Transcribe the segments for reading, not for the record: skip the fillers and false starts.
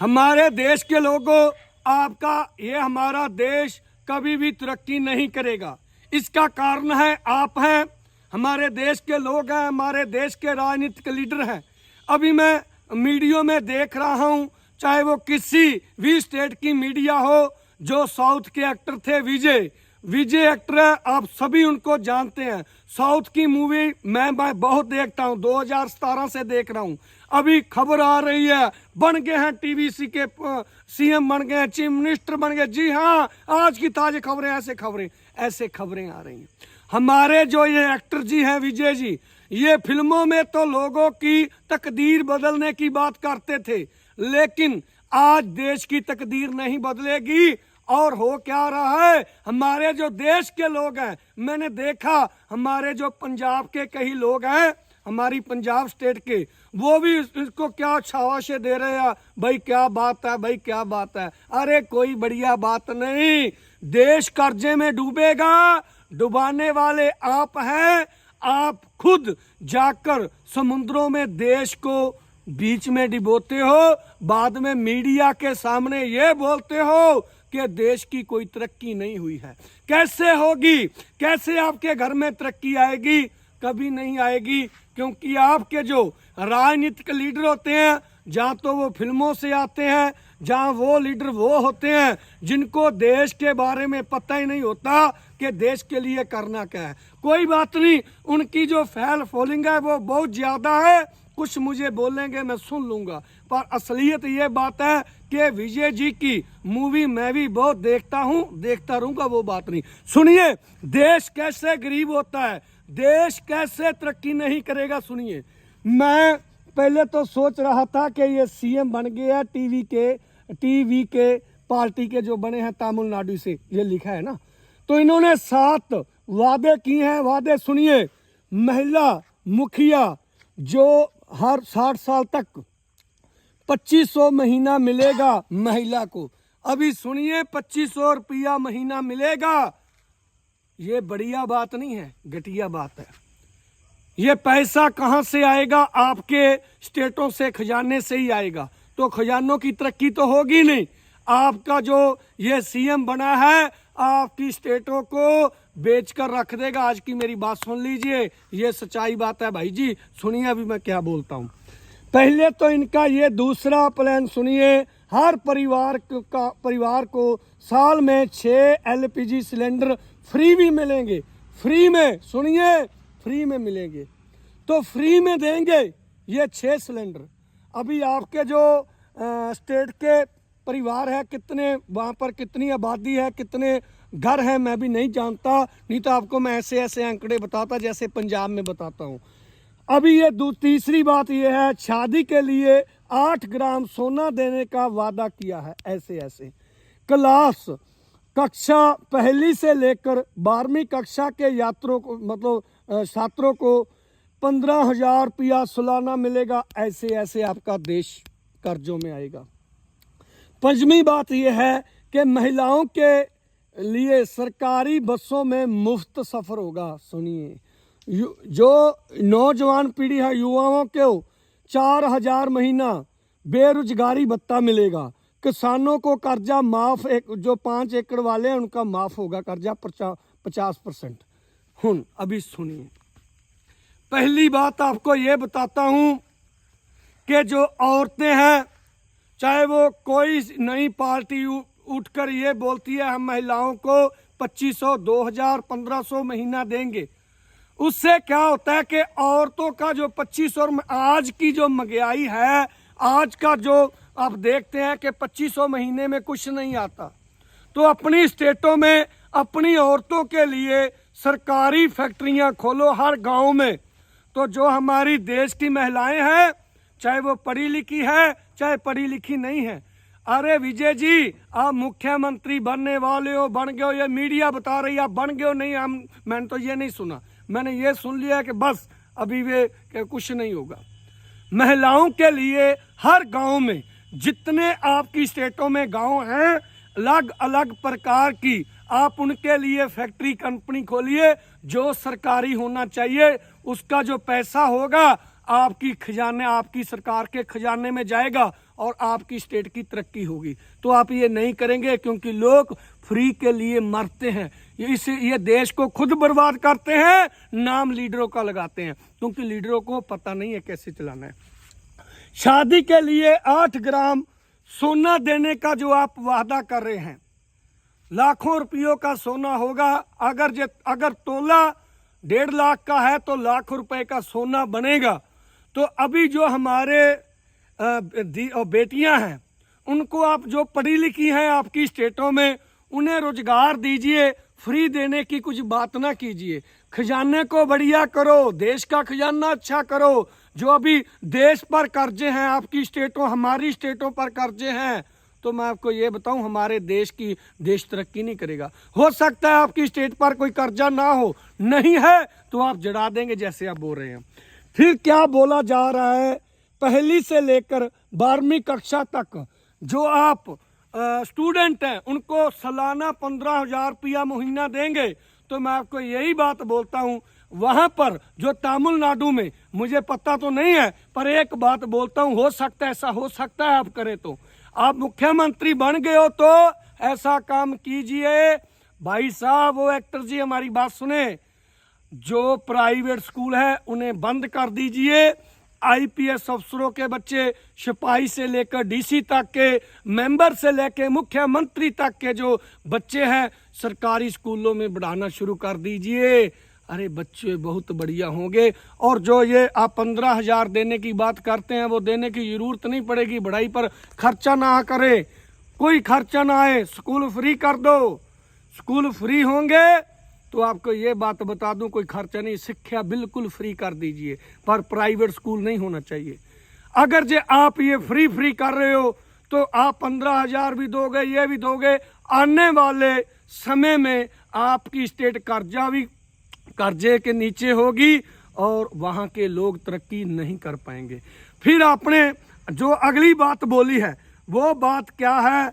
हमारे देश के लोगों, आपका ये हमारा देश कभी भी तरक्की नहीं करेगा। इसका कारण है आप हैं, हमारे देश के लोग हैं, हमारे देश के राजनीतिक लीडर हैं। अभी मैं मीडिया में देख रहा हूँ, चाहे वो किसी भी स्टेट की मीडिया हो, जो साउथ के एक्टर थे विजय एक्टर है, आप सभी उनको जानते हैं। साउथ की मूवी मैं बहुत देखता हूँ, 2017 से देख रहा हूँ। अभी खबर आ रही है, बन गए हैं टीवीसी के सीएम, बन गए हैं चीफ मिनिस्टर, बन गए। जी हाँ, आज की ताजा खबरें, ऐसे खबरें आ रही हैं। हमारे जो ये एक्टर जी हैं, विजय जी, ये फिल्मों में तो लोगों की तकदीर बदलने की बात करते थे, लेकिन आज देश की तकदीर नहीं बदलेगी। और हो क्या रहा है, हमारे जो देश के लोग हैं, मैंने देखा हमारे जो पंजाब के कई लोग हैं, हमारी पंजाब स्टेट के, वो भी इसको क्या शाबाशी दे रहे हैं, भाई क्या बात है, भाई क्या बात है। अरे कोई बढ़िया बात नहीं, देश कर्जे में डूबेगा, डुबाने वाले आप हैं। आप खुद जाकर समुद्रों में देश को बीच में डिबोते हो, बाद में मीडिया के सामने ये बोलते हो कि देश की कोई तरक्की नहीं हुई है। कैसे होगी, कैसे आपके घर में तरक्की आएगी? कभी नहीं आएगी, क्योंकि आपके जो राजनीतिक लीडर होते हैं, जहाँ तो वो फिल्मों से आते हैं, जहाँ वो लीडर वो होते हैं जिनको देश के बारे में पता ही नहीं होता कि देश के लिए करना क्या है। कोई बात नहीं, उनकी जो फैल फॉलोइंग है वो बहुत ज्यादा है, कुछ मुझे बोलेंगे मैं सुन लूंगा, पर असलियत ये बात है कि विजय जी की मूवी मैं भी बहुत देखता हूँ, देखता रहूंगा, वो बात नहीं। सुनिए, देश कैसे गरीब होता है, देश कैसे तरक्की नहीं करेगा। सुनिए, मैं पहले तो सोच रहा था कि ये सीएम बन गया टीवी के पार्टी के जो बने हैं तमिलनाडु से, ये लिखा है ना, तो इन्होंने 7 वादे किए हैं। वादे सुनिए, महिला मुखिया जो हर 60 साल तक 2500 महीना मिलेगा महिला को। अभी सुनिए, 2500 रुपया महीना मिलेगा। ये बढ़िया बात नहीं है, घटिया बात है। ये पैसा कहां से आएगा? आपके स्टेटों से, खजाने से ही आएगा। तो खजानों की तरक्की तो होगी नहीं। आपका जो ये सीएम बना है, आपकी स्टेटों को बेचकर रख देगा। आज की मेरी बात सुन लीजिए, ये सच्चाई बात है भाई जी। सुनिए अभी मैं क्या बोलता हूँ। पहले तो इनका ये दूसरा प्लान सुनिए, हर परिवार को साल में 6 LPG सिलेंडर फ्री भी मिलेंगे। फ्री में, सुनिए, फ्री में मिलेंगे, तो फ्री में देंगे ये 6 सिलेंडर। अभी आपके जो स्टेट के परिवार है, कितने वहाँ पर कितनी आबादी है, कितने घर हैं, मैं भी नहीं जानता, नहीं तो आपको मैं ऐसे आंकड़े बताता जैसे पंजाब में बताता हूँ। अभी ये तीसरी बात ये है, शादी के लिए 8 ग्राम सोना देने का वादा किया है। ऐसे क्लास कक्षा पहली से लेकर 12वीं कक्षा के यात्रियों को, मतलब छात्रों को 15,000 रुपया सालाना मिलेगा। ऐसे आपका देश कर्जों में आएगा। 5वीं बात यह है कि महिलाओं के लिए सरकारी बसों में मुफ्त सफर होगा। सुनिए, जो नौजवान पीढ़ी है, युवाओं को 4,000 महीना बेरोजगारी भत्ता मिलेगा। किसानों को कर्जा माफ, जो 5 एकड़ वाले हैं उनका माफ होगा कर्जा 50%। अभी सुनिए, पहली बात आपको ये बताता हूं कि जो औरतें हैं, चाहे वो कोई नई पार्टी उठकर ये बोलती है हम महिलाओं को 2500, 2000, 1500 महीना देंगे, उससे क्या होता है कि औरतों का जो 2500, आज की जो महंगाई है, आज का जो आप देखते हैं कि 2500 महीने में कुछ नहीं आता। तो अपनी स्टेटों में अपनी औरतों के लिए सरकारी फैक्ट्रियां खोलो हर गांव में। तो जो हमारी देश की महिलाएं हैं, चाहे वो पढ़ी लिखी है, चाहे पढ़ी लिखी नहीं है, अरे विजय जी, आप मुख्यमंत्री बनने वाले हो, बन गए हो, ये मीडिया बता रही है, आप बन गए हो। नहीं, मैंने तो ये नहीं सुना, मैंने ये सुन लिया कि बस अभी वे कुछ नहीं होगा। महिलाओं के लिए हर गांव में, जितने आपकी स्टेटों में गांव हैं, अलग अलग प्रकार की, आप उनके लिए फैक्ट्री कंपनी खोलिए, जो सरकारी होना चाहिए। उसका जो पैसा होगा आपकी खजाने, आपकी सरकार के खजाने में जाएगा और आपकी स्टेट की तरक्की होगी। तो आप ये नहीं करेंगे, क्योंकि लोग फ्री के लिए मरते हैं। ये देश को खुद बर्बाद करते हैं, नाम लीडरों का लगाते हैं, क्योंकि लीडरों को पता नहीं है कैसे चलाना है। शादी के लिए 8 ग्राम सोना देने का जो आप वादा कर रहे हैं, लाखों रुपयों का सोना होगा। अगर तोला 1.5 लाख का है तो लाख रुपए का सोना बनेगा। तो अभी जो हमारे बेटियां हैं, उनको आप जो पढ़ी लिखी हैं आपकी स्टेटों में, उन्हें रोजगार दीजिए, फ्री देने की कुछ बात ना कीजिए। खजाने को बढ़िया करो, देश का खजाना अच्छा करो। जो अभी देश पर कर्जे हैं, आपकी स्टेटों, हमारी स्टेटों पर कर्जे हैं, तो मैं आपको ये बताऊं, हमारे देश तरक्की नहीं करेगा। हो सकता है आपकी स्टेट पर कोई कर्जा ना हो, नहीं है तो आप जड़ा देंगे जैसे आप बोल रहे हैं। फिर क्या बोला जा रहा है, पहली से लेकर 12वीं कक्षा तक जो आप स्टूडेंट हैं उनको सालाना 15,000 रुपया महीना देंगे। तो मैं आपको यही बात बोलता हूं, वहां पर जो तमिलनाडु में, मुझे पता तो नहीं है, पर एक बात बोलता हूं, हो सकता है, ऐसा हो सकता है आप करें तो। आप मुख्यमंत्री बन गए हो तो ऐसा काम कीजिए। भाई साहब, वो एक्टर जी हमारी बात सुने, जो प्राइवेट स्कूल है उन्हें बंद कर दीजिए। आईपीएस अफसरों के बच्चे, सिपाही से लेकर डीसी तक के, मेंबर से लेकर मुख्यमंत्री तक के जो बच्चे हैं, सरकारी स्कूलों में पढ़ाना शुरू कर दीजिए। अरे बच्चे बहुत बढ़िया होंगे। और जो ये आप 15,000 देने की बात करते हैं, वो देने की जरूरत नहीं पड़ेगी। पढ़ाई पर खर्चा ना करे, कोई खर्चा ना आए, स्कूल फ्री कर दो। स्कूल फ्री होंगे तो आपको ये बात बता दूं, कोई खर्चा नहीं, शिक्षा बिल्कुल फ्री कर दीजिए, पर प्राइवेट स्कूल नहीं होना चाहिए। अगर जे आप ये फ्री कर रहे हो तो आप 15,000 भी दोगे, ये भी दोगे, आने वाले समय में आपकी स्टेट कर्जे के नीचे होगी और वहां के लोग तरक्की नहीं कर पाएंगे। फिर आपने जो अगली बात बोली है, वो बात क्या है,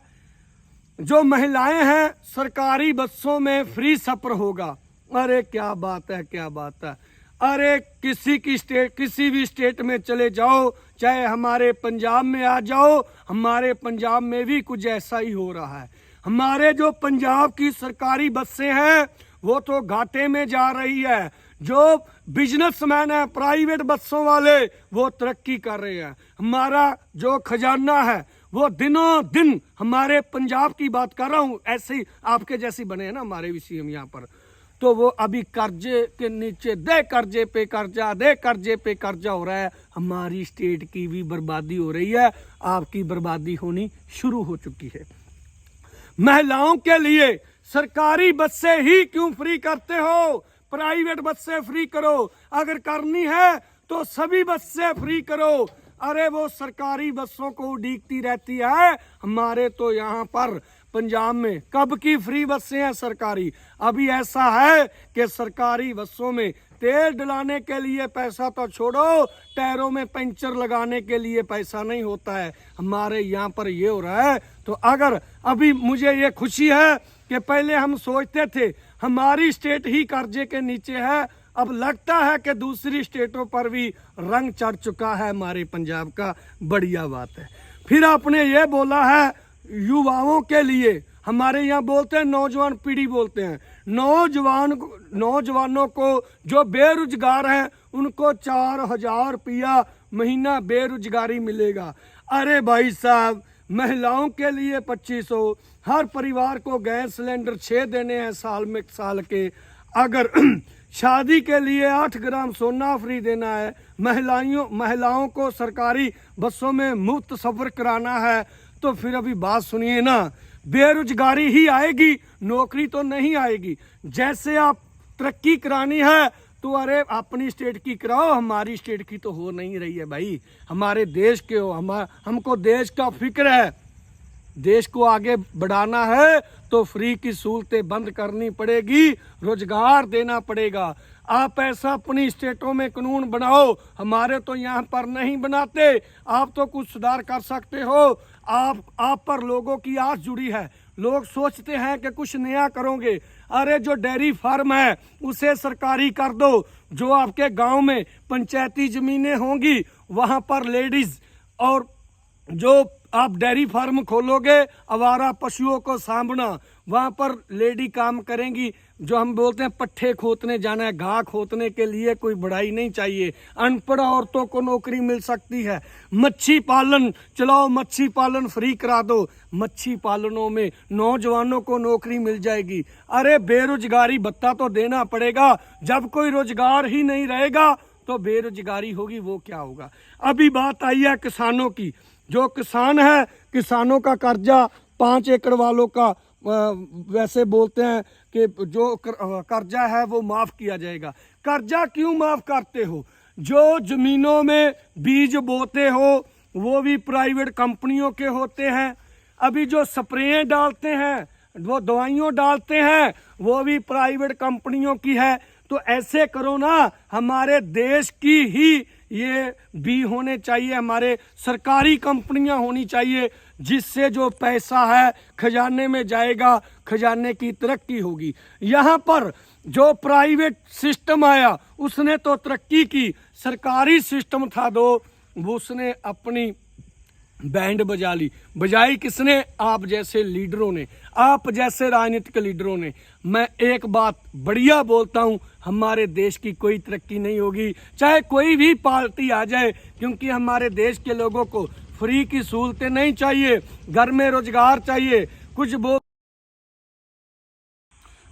जो महिलाएं हैं सरकारी बसों में फ्री सफर होगा। अरे क्या बात है, क्या बात है। अरे किसी भी स्टेट में चले जाओ, चाहे हमारे पंजाब में आ जाओ, हमारे पंजाब में भी कुछ ऐसा ही हो रहा है। हमारे जो पंजाब की सरकारी बसें हैं वो तो घाटे में जा रही है। जो बिजनेसमैन है, प्राइवेट बसों वाले, वो तरक्की कर रहे हैं। हमारा जो खजाना है वो दिनों दिन, हमारे पंजाब की बात कर रहा हूँ, ऐसे ही आपके जैसी बने हैं ना हमारे भी सीएम यहाँ पर, तो वो अभी कर्जे के नीचे, दे कर्जे पे कर्जा हो रहा है। हमारी स्टेट की भी बर्बादी हो रही है, आपकी बर्बादी होनी शुरू हो चुकी है। महिलाओं के लिए सरकारी बसें ही क्यों फ्री करते हो, प्राइवेट बसें फ्री करो। अगर करनी है तो सभी बसें फ्री करो। अरे वो सरकारी बसों को उड़ीकती रहती है। हमारे तो यहाँ पर पंजाब में कब की फ्री बसें हैं सरकारी। अभी ऐसा है कि सरकारी बसों में तेल डलाने के लिए पैसा तो छोड़ो, टायरों में पंचर लगाने के लिए पैसा नहीं होता है। हमारे यहाँ पर ये हो रहा है। तो अगर अभी मुझे ये खुशी है कि पहले हम सोचते थे हमारी स्टेट ही कर्जे के नीचे है, अब लगता है कि दूसरी स्टेटों पर भी रंग चढ़ चुका है हमारे पंजाब का। बढ़िया बात है। फिर आपने ये बोला है युवाओं के लिए, हमारे यहाँ बोलते हैं नौजवान पीढ़ी बोलते हैं, नौजवानों को जो बेरोजगार हैं उनको 4,000 रुपया महीना बेरोजगारी मिलेगा। अरे भाई साहब, महिलाओं के लिए 2500, हर परिवार को गैस सिलेंडर 6 देने हैं साल के। अगर शादी के लिए 8 ग्राम सोना फ्री देना है, महिलाओं को सरकारी बसों में मुफ्त सफर कराना है, तो फिर अभी बात सुनिए ना, बेरोजगारी ही आएगी, नौकरी तो नहीं आएगी। जैसे आप तरक्की करानी है तो अरे अपनी स्टेट की कराओ, हमारी स्टेट की तो हो नहीं रही है भाई। हमारे देश के हो, हमको देश का फिक्र है, देश को आगे बढ़ाना है तो फ्री की सहूलतें बंद करनी पड़ेगी, रोजगार देना पड़ेगा। आप ऐसा अपनी स्टेटों में कानून बनाओ, हमारे तो यहाँ पर नहीं बनाते। आप तो कुछ सुधार कर सकते हो। आप पर लोगों की आस जुड़ी है, लोग सोचते हैं कि कुछ नया करोगे। अरे जो डेयरी फार्म है उसे सरकारी कर दो। जो आपके गांव में पंचायती जमीनें होंगी वहां पर लेडीज, और जो आप डेयरी फार्म खोलोगे आवारा पशुओं को सामना, वहां पर लेडी काम करेंगी। जो हम बोलते हैं पट्ठे खोदने जाना है, घास खोदने के लिए कोई बढ़ाई नहीं चाहिए। अनपढ़ औरतों को नौकरी मिल सकती है। मच्छी पालन चलाओ, मच्छी पालन फ्री करा दो, मच्छी पालनों में नौजवानों को नौकरी मिल जाएगी। अरे बेरोजगारी भत्ता तो देना पड़ेगा। जब कोई रोजगार ही नहीं रहेगा तो बेरोजगारी होगी, वो क्या होगा। अभी बात आई है किसानों की। जो किसान है, किसानों का कर्जा 5 एकड़ वालों का वैसे बोलते हैं कि जो कर्जा है वो माफ किया जाएगा। कर्जा क्यों माफ करते हो? जो जमीनों में बीज बोते हो वो भी प्राइवेट कंपनियों के होते हैं। अभी जो स्प्रे डालते हैं, वो दवाइयाँ डालते हैं, वो भी प्राइवेट कंपनियों की है। तो ऐसे करो ना, हमारे देश की ही ये भी होने चाहिए, हमारे सरकारी कंपनियां होनी चाहिए, जिससे जो पैसा है खजाने में जाएगा, खजाने की तरक्की होगी। यहाँ पर जो प्राइवेट सिस्टम आया उसने तो तरक्की की, सरकारी सिस्टम था दो, उसने अपनी बैंड बजा ली। बजाई किसने? आप जैसे लीडरों ने, आप जैसे राजनीतिक लीडरों ने। मैं एक बात बढ़िया बोलता हूं, हमारे देश की कोई तरक्की नहीं होगी चाहे कोई भी पार्टी आ जाए, क्योंकि हमारे देश के लोगों को फ्री की सहूलतें नहीं चाहिए, घर में रोजगार चाहिए।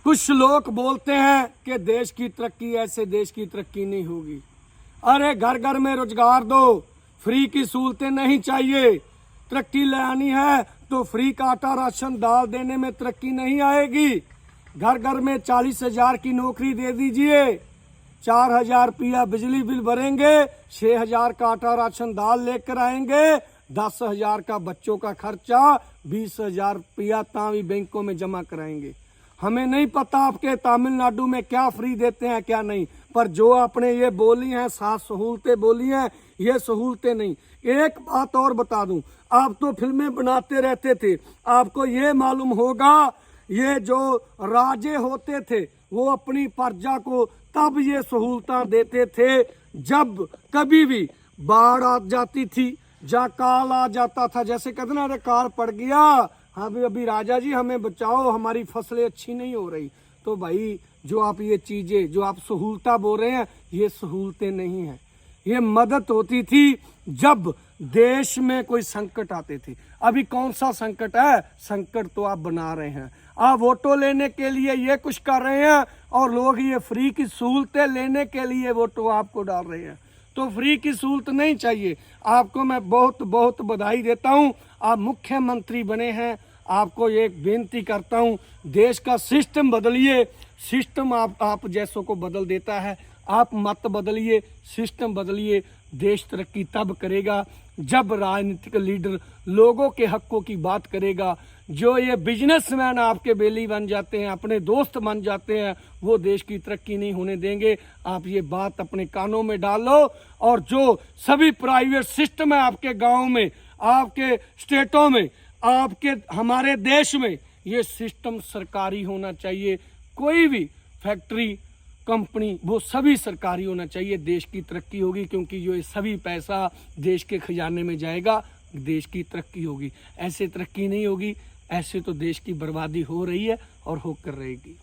कुछ लोग बोलते हैं कि देश की तरक्की, ऐसे देश की तरक्की नहीं होगी। अरे घर घर में रोजगार दो, फ्री की सहूलतें नहीं चाहिए। तरक्की लानी है तो फ्री का आटा राशन दाल देने में तरक्की नहीं आएगी। घर घर में 40,000 की नौकरी दे दीजिए, 4,000 रुपया बिजली बिल भरेंगे, 6,000 का आटा राशन दाल लेकर आएंगे, 10,000 का बच्चों का खर्चा, 20,000 रुपया तावी बैंकों में जमा कराएंगे। हमें नहीं पता आपके तमिलनाडु में क्या फ्री देते हैं क्या नहीं, पर जो आपने ये बोली हैं 7 सहूलतें बोली हैं, ये सहूलतें नहीं। एक बात और बता दूं, आप तो फिल्में बनाते रहते थे, आपको ये मालूम होगा ये जो राजे होते थे वो अपनी प्रजा को तब ये सहूलतें देते थे जब कभी भी बाढ़ आ जाती थी, जा काल आ जाता था। जैसे कहते ना, अरे काल पड़ गया, अभी राजा जी हमें बचाओ, हमारी फसलें अच्छी नहीं हो रही। तो भाई जो आप ये चीजें, जो आप सहूलतें बोल रहे हैं, ये सहूलतें नहीं है, ये मदद होती थी जब देश में कोई संकट आते थे। अभी कौन सा संकट है? संकट तो आप बना रहे हैं। आप वोटों लेने के लिए ये कुछ कर रहे हैं और लोग ये फ्री की सहूलतें लेने के लिए वोटों आपको डाल रहे हैं। तो फ्री की सहूलत नहीं चाहिए। आपको मैं बहुत बहुत बधाई देता हूं, आप मुख्यमंत्री बने हैं। आपको एक बेनती करता हूं, देश का सिस्टम बदलिए। सिस्टम आप जैसों को बदल देता है, आप मत बदलिए, सिस्टम बदलिए। देश तरक्की तब करेगा जब राजनीतिक लीडर लोगों के हकों की बात करेगा। जो ये बिजनेसमैन आपके बेली बन जाते हैं, अपने दोस्त बन जाते हैं, वो देश की तरक्की नहीं होने देंगे। आप ये बात अपने कानों में डालो। और जो सभी प्राइवेट सिस्टम है आपके गांव में, आपके स्टेटों में, आपके हमारे देश में, ये सिस्टम सरकारी होना चाहिए। कोई भी फैक्ट्री, कंपनी, वो सभी सरकारी होना चाहिए। देश की तरक्की होगी, क्योंकि जो ये सभी पैसा देश के खजाने में जाएगा, देश की तरक्की होगी। ऐसे तरक्की नहीं होगी, ऐसे तो देश की बर्बादी हो रही है और होकर रहेगी।